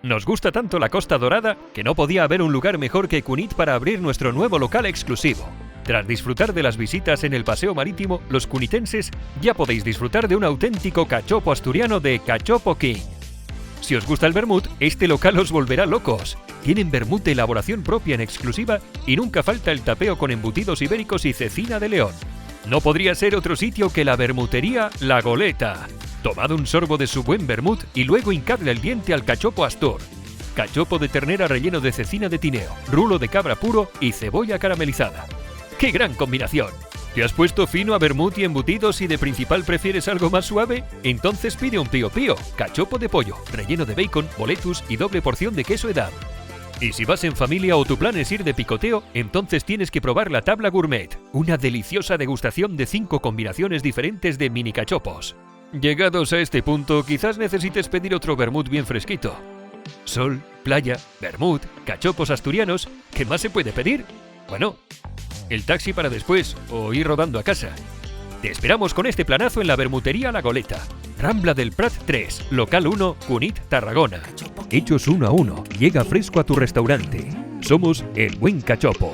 Nos gusta tanto la Costa Dorada que no podía haber un lugar mejor que Cunit para abrir nuestro nuevo local exclusivo. Tras disfrutar de las visitas en el paseo marítimo, los cunitenses ya podéis disfrutar de un auténtico cachopo asturiano de Cachopo King. Si os gusta el vermut, este local os volverá locos. Tienen vermut de elaboración propia en exclusiva y nunca falta el tapeo con embutidos ibéricos y cecina de león. No podría ser otro sitio que la vermutería La Goleta. Tomad un sorbo de su buen vermut y luego hincadle el diente al cachopo astur. Cachopo de ternera relleno de cecina de tineo, rulo de cabra puro y cebolla caramelizada. ¡Qué gran combinación! ¿Te has puesto fino a vermut y embutidos y de principal prefieres algo más suave? Entonces pide un pío pío, cachopo de pollo, relleno de bacon, boletus y doble porción de queso edam. Y si vas en familia o tu plan es ir de picoteo, entonces tienes que probar la tabla gourmet, una deliciosa degustación de 5 combinaciones diferentes de mini cachopos. Llegados a este punto, quizás necesites pedir otro vermut bien fresquito. Sol, playa, vermut, cachopos asturianos, ¿qué más se puede pedir? Bueno, el taxi para después o ir rodando a casa. Te esperamos con este planazo en la Vermutería La Goleta, Rambla del Prat 3, Local 1, Cunit, Tarragona. Hechos 1 a 1, llega fresco a tu restaurante. Somos El Buen Cachopo.